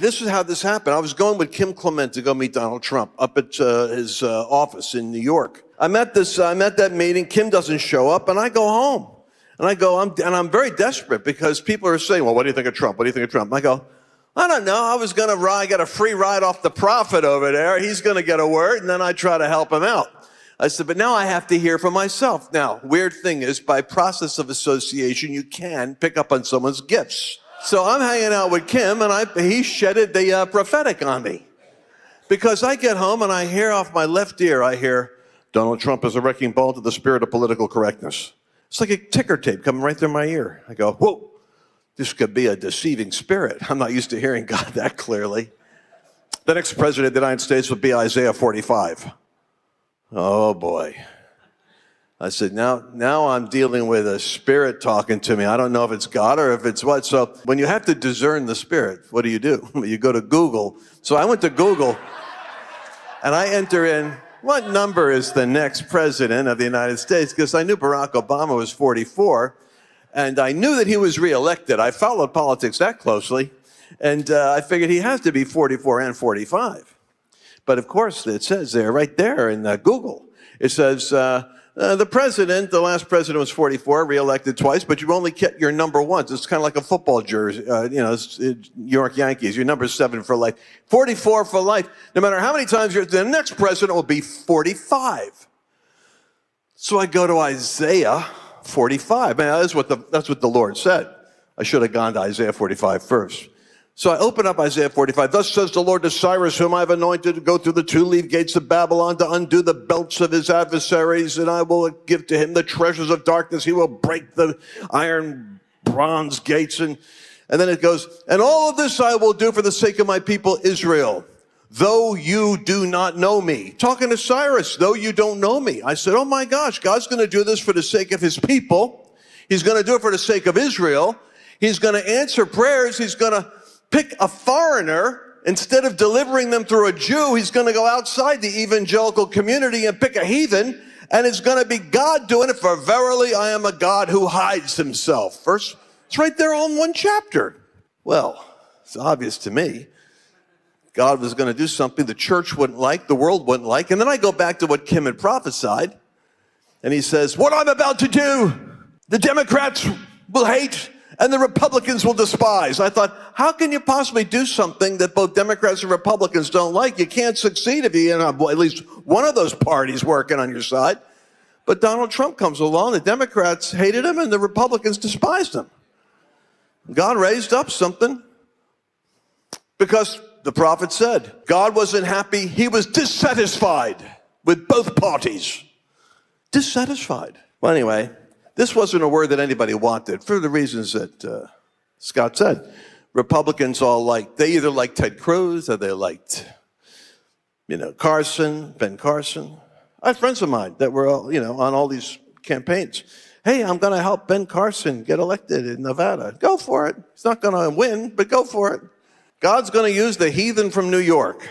This is how this happened. I was going with Clement to go meet Donald Trump up at his office in New York. I'm at that meeting. Kim doesn't show up, and I go home. And I'm very desperate because people are saying, well, what do you think of Trump? What do you think of Trump? I go, I don't know. I was going to get a free ride off the Prophet over there. He's going to get a word, and then I try to help him out. I said, but now I have to hear for myself. Now, weird thing is, by process of association, you can pick up on someone's gifts. So I'm hanging out with Kim, and he shedded the prophetic on me. Because I get home, and I hear off my left ear, I hear, Donald Trump is a wrecking ball to the spirit of political correctness. It's like a ticker tape coming right through my ear. I go, whoa, this could be a deceiving spirit. I'm not used to hearing God that clearly. The next president of the United States would be Isaiah 45. Oh, boy. I said, now I'm dealing with a spirit talking to me. I don't know if it's God or if it's what. So when you have to discern the spirit, what do? You go to Google. So I went to Google, and I enter in, what number is the next president of the United States? Because I knew Barack Obama was 44, and I knew that he was reelected. I followed politics that closely, and I figured he has to be 44 and 45. But of course, it says there, right there in Google, it says, the last president was 44, reelected twice, but you only get your number once. It's kind of like a football jersey, New York Yankees. Your number is 7 for life. 44 for life. No matter how many times the next president will be 45. So I go to Isaiah 45. Man, that's what the Lord said. I should have gone to Isaiah 45 first. So I open up Isaiah 45. Thus says the Lord to Cyrus, whom I have anointed to go through the two-leaf gates of Babylon to undo the belts of his adversaries, and I will give to him the treasures of darkness. He will break the iron bronze gates. And then it goes, and all of this I will do for the sake of my people Israel, though you do not know me. Talking to Cyrus, though you don't know me. I said, oh my gosh, God's going to do this for the sake of his people. He's going to do it for the sake of Israel. He's going to answer prayers. He's going to pick a foreigner. Instead of delivering them through a Jew, he's going to go outside the evangelical community and pick a heathen, and it's going to be God doing it, for verily I am a God who hides himself. Verse, it's right there on one chapter. Well, it's obvious to me. God was going to do something the church wouldn't like, the world wouldn't like. And then I go back to what Kim had prophesied, and he says, what I'm about to do, the Democrats will hate, and the Republicans will despise. I thought, how can you possibly do something that both Democrats and Republicans don't like? You can't succeed if you have at least one of those parties working on your side. But Donald Trump comes along, the Democrats hated him, and the Republicans despised him. God raised up something because the prophet said, God wasn't happy, he was dissatisfied with both parties. Dissatisfied. Well, anyway, this wasn't a word that anybody wanted for the reasons that Scott said. Republicans they either liked Ted Cruz or they liked, Ben Carson. I have friends of mine that were, on all these campaigns. Hey, I'm going to help Ben Carson get elected in Nevada. Go for it. He's not going to win, but go for it. God's going to use the heathen from New York.